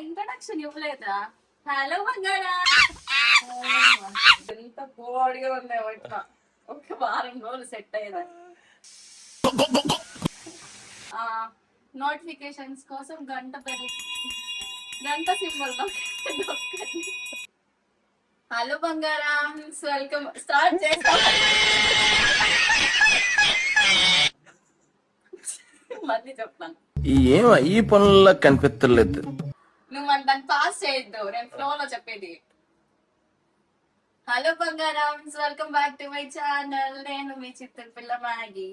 Introduction ఇవ్వలేదా? Hello బంగారా, ఎంత బోడిగా ఉన్నావు ఇట్లా. ఒక వారం రోజులు సెట్ అయ్యేదాన్ని. నోటిఫికేషన్స్ కోసం గంట సింబల్ హలో బంగారా, వెల్కమ్. స్టార్ట్ చేస్తాం. మళ్ళీ చెప్తాను. ఏం ఈ పనుల్లో కనిపించలేదు. నువ్వు దాన్ని పాస్ చేయొద్దు, నేను ఫ్లో లో చెప్పేది. హలో బంగారం, welcome back to my channel. నేను మీ చిత్తూరు పిల్ల మ్యాగీ.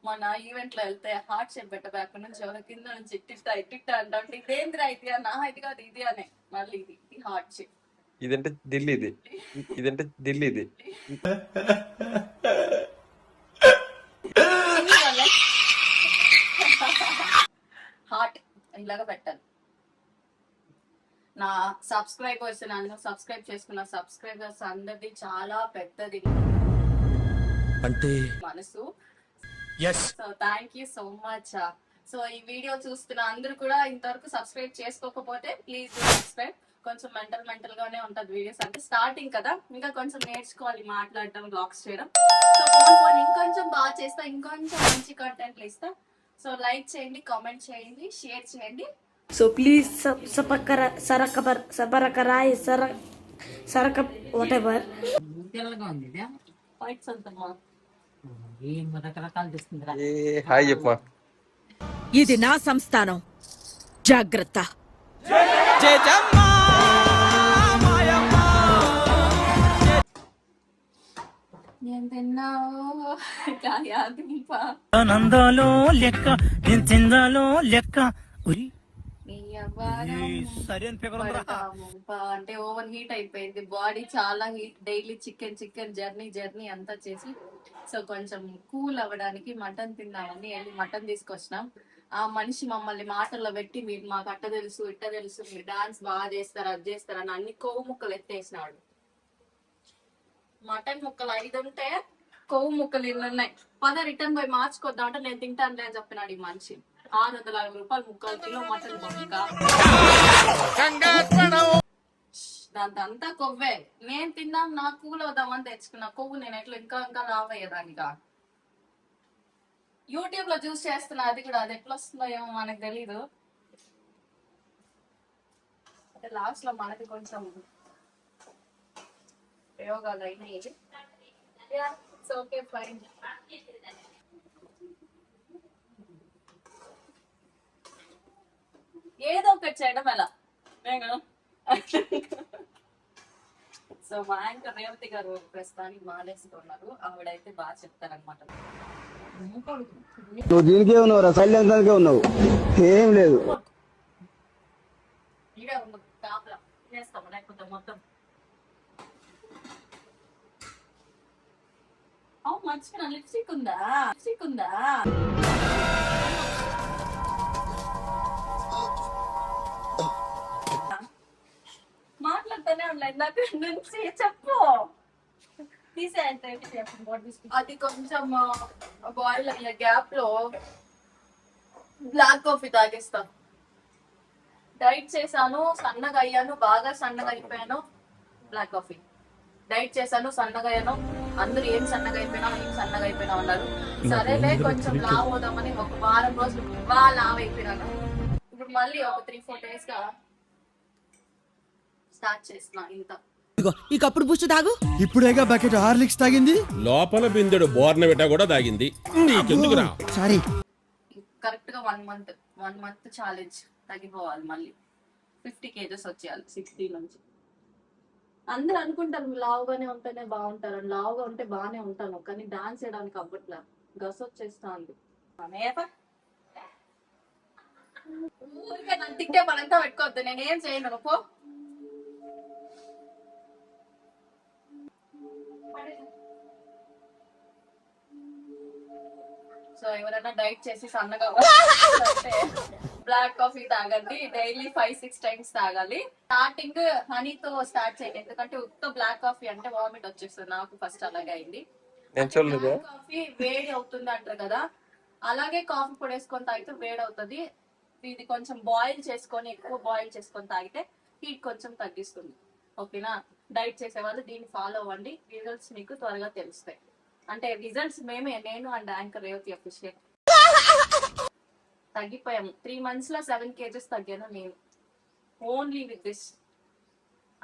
మన ఈవెంట్ లో వెళ్తే హార్ట్ షేప్ పెట్ట బ్యాక్ నుంచి ఎవరో కింద నుంచి ఇట్టిట్ట అంటే ఇదేంద్రా ఇది అన్న, ఇది కాదు ఇది అనే. మళ్ళీ ఇది హార్ట్ షేప్. ఇదంటే ఢిల్లీది హార్ట్ ఇలాగా పెట్టాలి. నా సబ్స్క్రైబర్స్, నన్ను సబ్స్క్రైబ్ చేసుకున్న సబ్స్క్రైబర్స్ అందరిది చాలా పెద్దది అంటే మనసు. So thank you so much. So ఈ వీడియో చూస్తున్న అందరూ కూడా ఇంతవరకు సబ్స్క్రైబ్ చేసుకోకపోతే ప్లీజ్ సబ్స్క్రైబ్. కొంచెం మెంటల్ గానే ఉంటది వీడియోస్, అంటే స్టార్టింగ్ కదా, ఇంకా కొంచెం నేర్చుకోవాలి మాట్లాడటం, బ్లాగ్స్ చేయడం. సో ఫోన్ ఇంకొంచెం బాగా చేస్తా, ఇంకొంచెం మంచి కంటెంట్లు ఇస్తా. సో లైక్ చేయండి, కామెంట్ చేయండి, షేర్ చేయండి. సో ప్లీజ్ సరక వాట్ ఎవర్. హాయ్ చెప్పమా. ఇది నా సంస్థానం, జాగ్రత్త. నేను తిన్నావు నందాలో లెక్క, నేను తిందాలో లెక్క. అంటే ఓవర్ హీట్ అయిపోయింది బాడీ, చాలా హీట్. డైలీ చికెన్ జర్నీ అంతా చేసి, సో కొంచెం కూల్ అవ్వడానికి మటన్ తిందామని వెళ్ళి మటన్ తీసుకొచ్చినాం. ఆ మనిషి మమ్మల్ని మాటల్లో పెట్టి, మీరు మాకు అట్ట తెలుసు ఇట్ట తెలుసు, మీరు డాన్స్ బాగా చేస్తారు అది చేస్తారు అని అన్ని కొవ్వు ముక్కలు ఎత్తేసినాడు. మటన్ ముక్కలు 5 ఉంటే కొవ్వు ముక్కలు 2 ఉన్నాయి. రిటర్న్ పోయి మార్చుకొద్దాం అంటే నేను తింటానులే అని చెప్పినాడు ఈ మనిషి. 650 రూపాయలు ముక్కలు, కిలో మటన్ బొక్క. దాంతా కొవ్వే. నేను తిన్నాం, నాకు కూల్ అవుదామని తెచ్చుకున్నా కొవ్వు. నేను ఎట్లా ఇంకా లావ్ అయ్యేదానిగా. యూట్యూబ్ లో చూస్ చేస్తున్నా, అది కూడా అది ఎట్లా వస్తుందో ఏమో మనకు తెలీదు. అంటే లాస్ట్ లో మనకి కొంచెం ప్రయోగాలు అయినాయి. Okay fine. ఏదో ఒకటి చేయడం ఎలా. సో మా యాంకర్ రేవతి గారు ప్రస్తుతానికి మాలేసుకున్నారు. ఆవిడైతే బాగా చెప్తారనమాట. నువ్వు దీనికే ఉన్నావు రా, సైలెన్సర్కే ఉన్నావు, ఏం లేదు. ఇదే కాపలా చేస్తాము, లేకపోతే మొత్తం మర్చిపోయినా. లిప్స్టిక్ ఉందా? మాట్లాడుతూనే ఉన్నా ఇందాక నుంచి. చెప్పు, తీసేయండి. అది కొంచెం బాయిల్ అయ్యే గ్యాప్ లో బ్లాక్ కాఫీ తాగేస్తాను. డైట్ చేశాను, సన్నగా అయ్యాను, బాగా సన్నగా అయిపోయాను. బ్లాక్ కాఫీ డైట్ చేశాను, సన్నగా అయ్యాను. అందరూ ఏం సన్నగా అయిపోయినా అన్నారు. సరేలే కొంచెం లావ్ అవుదామని ఒక వారం రోజులు బాగా లావ్ అయిపోయినాను. ఇప్పుడు మళ్ళీ ఒక 3-4 days గా స్టార్ట్ చేస్తున్నా. ఇంత ఈ కప్పుడు బూస్ట్ తాగు. ఇప్పుడేగా బకెట్ హార్లిక్స్ తాగింది, లోపల బిందెడు బోర్నవిటా కూడా తాగింది. నీకెందుకురా? సారీ. కరెక్ట్ గా 1 month ఛాలెంజ్ తగ్గిపోవాలి. మళ్ళీ 50 kgs వచ్చేయాలి 60 నుంచి. అందరు అనుకుంటారు లావుగానే ఉంటేనే బాగుంటారు అని. లావుగా ఉంటే బాగానే ఉంటాను, కానీ డాన్స్ చేయడానికి అవ్వట్లా. గస వచ్చేస్తా ఉంది. ఊరికే నన్ను తిట్టే పనంతా పెట్టుకోవద్దు, నేనేం చేయను. పో. సో ఎవరైనా డైట్ చేసి సన్నగా అంటే బ్లాక్ కాఫీ తాగండి. డైలీ 5-6 times తాగాలి. స్టార్టింగ్ హనీతో స్టార్ట్ చేయండి, ఎందుకంటే ఉత్త బ్లాక్ కాఫీ అంటే వామిట్ వచ్చేస్తుంది. నాకు ఫస్ట్ అలాగే అయింది. కాఫీ వేడి అవుతుంది అంటారు కదా, అలాగే కాఫీ పొడి వేసుకొని తాగితే వేడి అవుతుంది. ఇది కొంచెం బాయిల్ చేసుకొని ఎక్కువ బాయిల్ చేసుకొని తాగితే హీట్ కొంచెం తగ్గిస్తుంది. ఓకేనా? డైట్ చేసే వాళ్ళు దీన్ని ఫాలో అవ్వండి, రిజల్ట్స్ మీకు త్వరగా తెలుస్తాయి. అంటే రిజల్ట్స్ నేను అండ్ యాంకర్ రేవతి అఫీషియల్ తగ్గిపోయాము. 3 months లో 7 kgs తగ్గాను నేను, ఓన్లీ విత్ దిస్.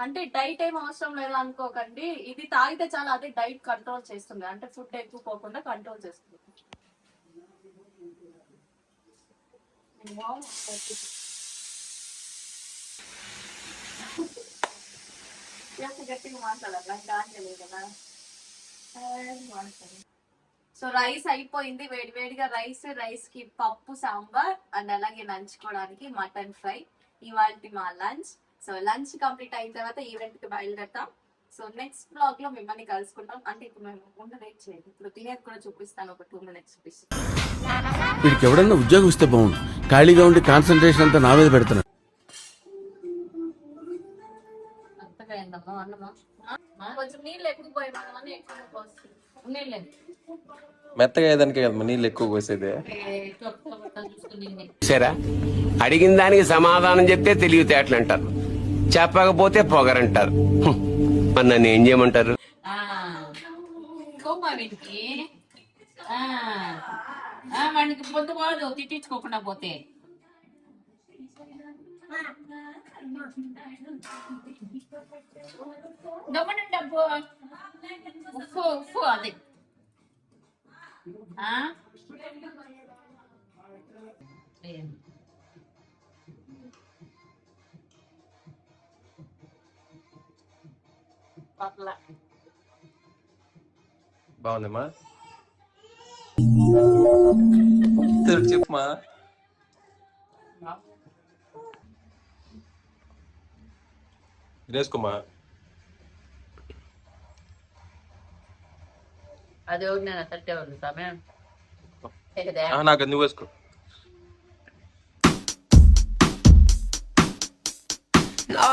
అంటే డైట్ ఏం అవసరం లేదు అనుకోకండి, ఇది తాగితే చాలా అదే డైట్ కంట్రోల్ చేస్తుంది. అంటే ఫుడ్ ఎక్కువ పోకుండా కంట్రోల్ చేస్తుంది. గట్టిగా మాట్లాడాలి, నాకు దాని తెలియదు కదా. సో రైస్ అయిపోయింది, వేడివేడిగా రైస్ కి పప్పు సాంబార్ అండ్ అలాగే నంచుకోవడానికి మటన్ ఫ్రై. ఇవాళ మా లంచ్. సో లంచ్ కంప్లీట్ అయిన తర్వాత ఈవెంట్ కి బయలుదేరతాం. సో నెక్స్ట్ బ్లాగ్ లో మిమ్మల్ని కలుసుకుంటాం. అంటే ఇప్పుడు మేము ఉండలేట్ చేయండి, ఇప్పుడు తినేది కూడా చూపిస్తాను ఒక 2 minutes ప్లీజ్. వీడికి ఎవడన్నా ఉద్యోగం ఇస్తే బాగుండు, ఖాళీగా ఉండి కాన్సన్ట్రేషన్ అంతా నా మీద పెడుతున్నాడు. అంతగా అయిందమ్మా అన్నమా, కొంచెం నీళ్ళు ఎక్కువ పోయి ఎక్కువ పోస్తుంది. నీళ్ళు మెత్తగా అయ్యేదానికే కదా నీళ్ళు ఎక్కువ పోసేది. సరే, అడిగిన దానికి సమాధానం చెప్తే తెలివితేటలు అంటారు, చెప్పకపోతే పొగరంటారు. మరి నన్ను ఏం చేయమంటారు? వాడికి పొద్దు పోదు తిట్టించుకోకుండా పోతే. డబ్బు ఉప్పు అది బాగుందమ్మా, చెప్పమా. వేసుకోమా. అది నేను తట్టే ఉంది సమయం నాకు నువ్వు వేసుకో. No,